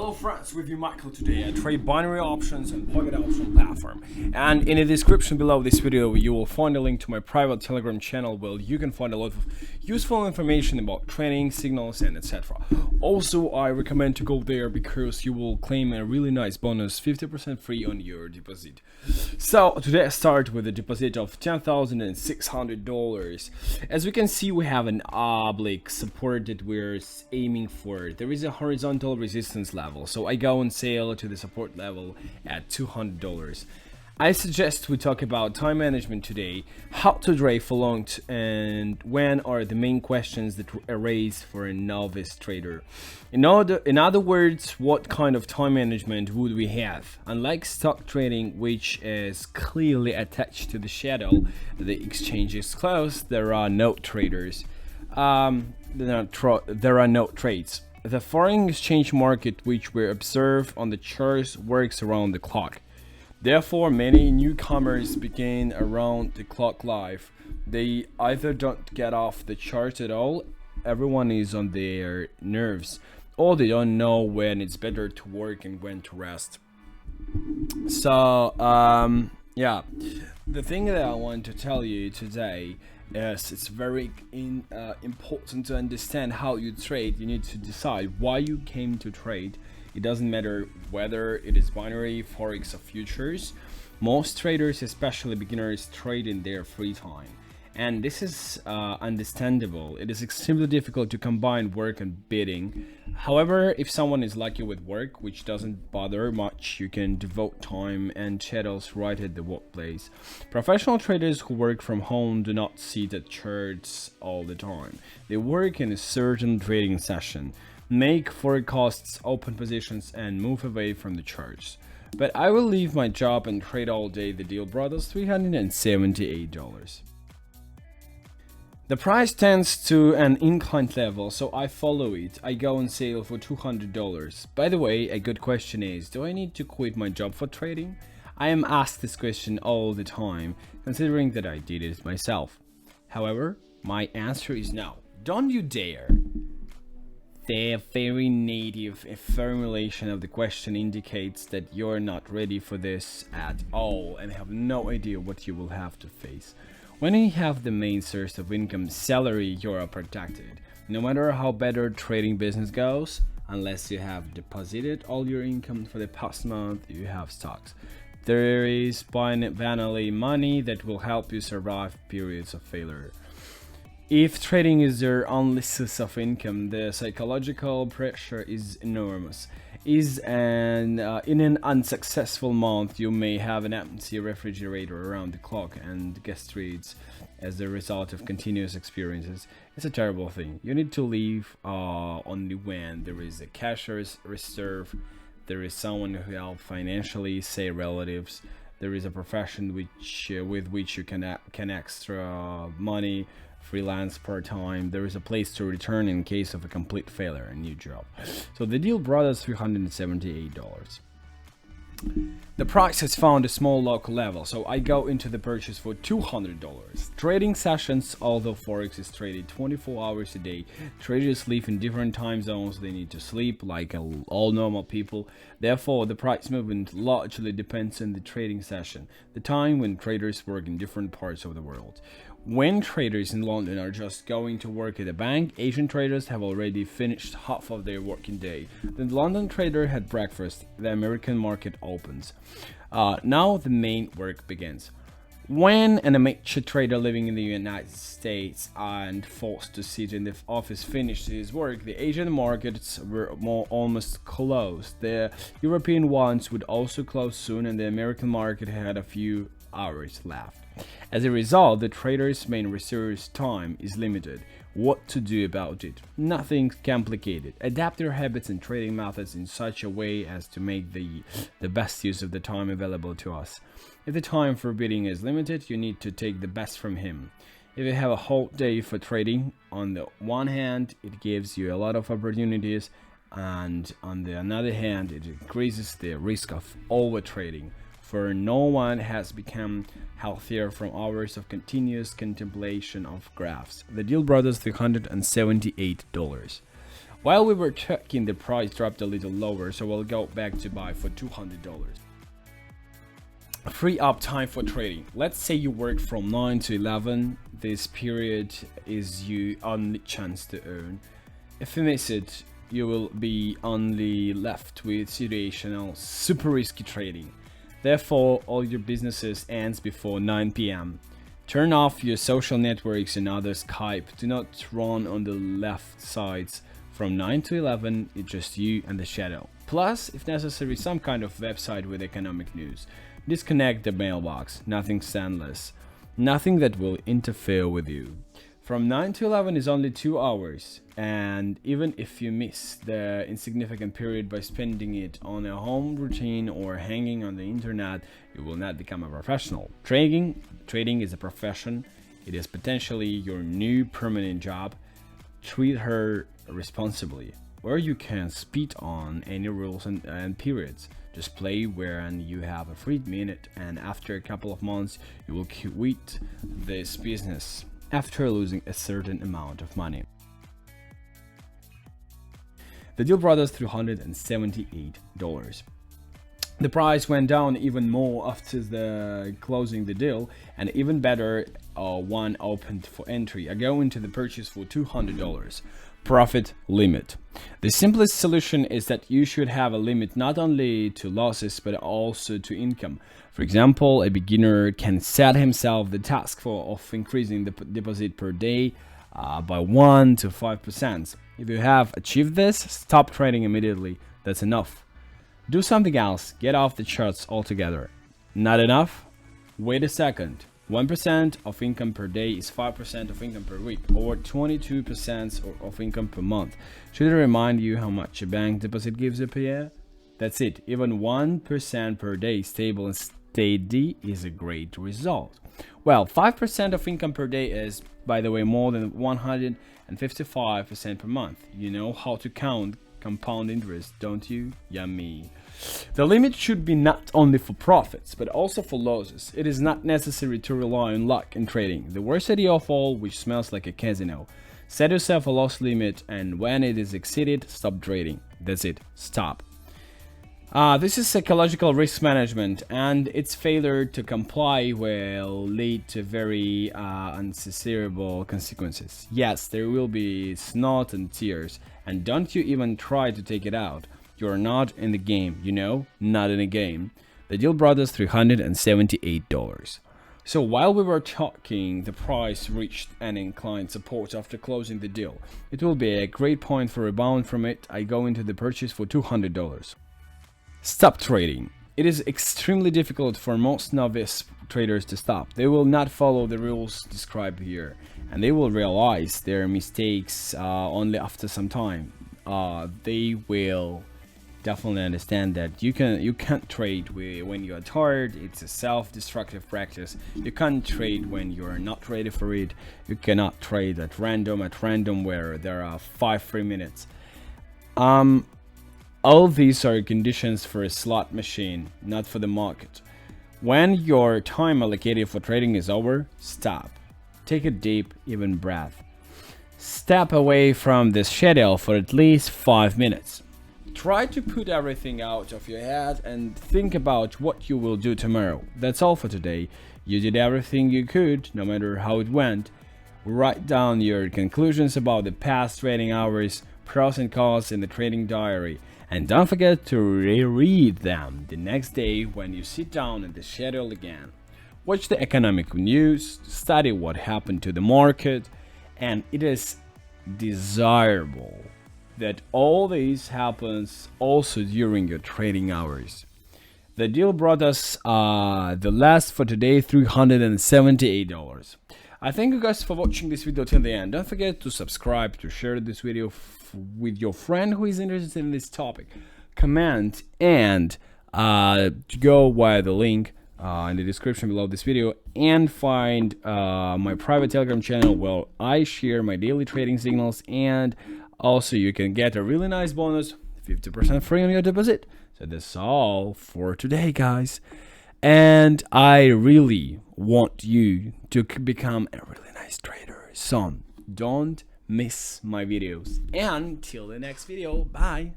Hello friends, with you Michael today. I trade binary options on PocketOption platform. And in the description below this video you will find a link to my private Telegram channel where you can find a lot of useful information about trading, signals and etc. Also, I recommend to go there because you will claim a really nice bonus, 50% free on your deposit. So today I start with a deposit of $10,600. As we can see, we have an oblique support that we're aiming for. There is a horizontal resistance level, so I go on sale to the support level at $200. I suggest we talk about time management today, how to trade for long, and when are the main questions that arise for a novice trader. In other words, what kind of time management would we have? Unlike stock trading, which is clearly attached to the shadow, the exchange is closed, there are no traders. There are no trades. The foreign exchange market, which we observe on the charts, works around the clock. Therefore, many newcomers begin around the clock life. They either don't get off the charts at all, everyone is on their nerves, or they don't know when it's better to work and when to rest. So, yeah, the thing that I want to tell you today is it's very important to understand how you trade. You need to decide why you came to trade. It doesn't matter whether it is binary, forex or futures. Most traders, especially beginners, trade in their free time. And this is understandable. It is extremely difficult to combine work and bidding. However, if someone is lucky with work, which doesn't bother much, you can devote time and shadows right at the workplace. Professional traders who work from home do not sit at charts all the time. They work in a certain trading session, make forecasts, open positions, and move away from the charts. But I will leave my job and trade all day. The deal brought us $378. The price tends to an inclined level, so I follow it. I go on sale for $200. By the way, a good question is, do I need to quit my job for trading? I am asked this question all the time, considering that I did it myself. However, my answer is no. Don't you dare. The very native formulation of the question indicates that you're not ready for this at all and have no idea what you will have to face. When you have the main source of income, salary, you are protected. No matter how better trading business goes, unless you have deposited all your income for the past month, you have stocks. There is banally money that will help you survive periods of failure. If trading is your only source of income, the psychological pressure is enormous. In an unsuccessful month, you may have an empty refrigerator around the clock and guest reads as a result of continuous experiences. It's a terrible thing. You need to leave only when there is a cash reserve, there is someone who helps financially, say relatives, there is a profession with which you can extra money, freelance part-time, there is a place to return in case of a complete failure, a new job. So the deal brought us $378. The price has found a small local level, so I go into the purchase for $200. Trading sessions, although forex is traded 24 hours a day, traders live in different time zones. They need to sleep like all normal people. Therefore, the price movement largely depends on the trading session, the time when traders work in different parts of the world. When traders in London are just going to work at a bank, Asian traders have already finished half of their working day. The London trader had breakfast, the American market opens. Now the main work begins. When an amateur trader living in the United States and forced to sit in the office finished his work, the Asian markets were almost closed. The European ones would also close soon, and the American market had a few hours left. As a result, the trader's main resource time is limited. What to do about it? Nothing complicated. Adapt your habits and trading methods in such a way as to make the best use of the time available to us. If the time for bidding is limited, you need to take the best from him. If you have a whole day for trading, on the one hand, it gives you a lot of opportunities, and on the other hand, it increases the risk of over-trading. For no one has become healthier from hours of continuous contemplation of graphs. The deal brought us $378. While we were checking, the price dropped a little lower, so we'll go back to buy for $200. Free up time for trading. Let's say you work from 9 to 11. This period is your only chance to earn. If you miss it, you will be only left with situational, super risky trading. Therefore, all your businesses ends before 9 p.m. Turn off your social networks and other Skype. Do not run on the left sides. From 9 to 11, it's just you and the shadow. Plus, if necessary, some kind of website with economic news. Disconnect the mailbox, nothing senseless, nothing that will interfere with you. From 9 to 11 is only 2 hours, and even if you miss the insignificant period by spending it on a home routine or hanging on the internet, you will not become a professional. Trading is a profession. It is potentially your new permanent job. Treat her responsibly, where you can speed on any rules and periods. Just play when you have a free minute, and after a couple of months you will quit this business after losing a certain amount of money. The deal brought us $378. The price went down even more after the closing the deal, and even better, one opened for entry. I go into the purchase for $200. Profit limit. The simplest solution is that you should have a limit not only to losses but also to income. For example, a beginner can set himself the task of increasing the deposit per day by 1 to 5%. If you have achieved this, stop trading immediately. That's enough. Do something else. Get off the charts altogether. Not enough? Wait a second. 1% of income per day is 5% of income per week, or 22% of income per month. Should I remind you how much a bank deposit gives you per year? That's it. Even 1% per day, stable and steady, is a great result. Well, 5% of income per day is, by the way, more than 155% per month. You know how to count compound interest, don't you? Yummy. The limit should be not only for profits, but also for losses. It is not necessary to rely on luck in trading. The worst idea of all, which smells like a casino. Set yourself a loss limit, and when it is exceeded, stop trading. That's it. Stop. This is psychological risk management, and its failure to comply will lead to very undesirable consequences. Yes, there will be snot and tears, and don't you even try to take it out. You're not in the game, you know, not in a game. The deal brought us $378. So while we were talking, the price reached an inclined support after closing the deal. It will be a great point for a rebound from it. I go into the purchase for $200. Stop trading. It is extremely difficult for most novice traders to stop. They will not follow the rules described here, and they will realize their mistakes only after some time. They will definitely understand that you can't trade when you are tired. It's a self-destructive practice. You can't trade when you are not ready for it. You cannot trade at random where there are 5 free minutes. All these are conditions for a slot machine, not for the market. When your time allocated for trading is over, stop. Take a deep, even breath. Step away from this schedule for at least 5 minutes. Try to put everything out of your head and think about what you will do tomorrow. That's all for today. You did everything you could, no matter how it went. Write down your conclusions about the past trading hours, pros and cons in the trading diary. And don't forget to reread them the next day when you sit down in the schedule again. Watch the economic news, study what happened to the market, and it is desirable that all this happens also during your trading hours. The deal brought us the last for today, $378. I thank you guys for watching this video till the end. Don't forget to subscribe, to share this video with your friend who is interested in this topic. Comment and go via the link in the description below this video and find my private Telegram channel where I share my daily trading signals, and also you can get a really nice bonus, 50% free on your deposit. So that's all for today, guys. And I really want you to become a really nice trader. So don't miss my videos. And till the next video, bye.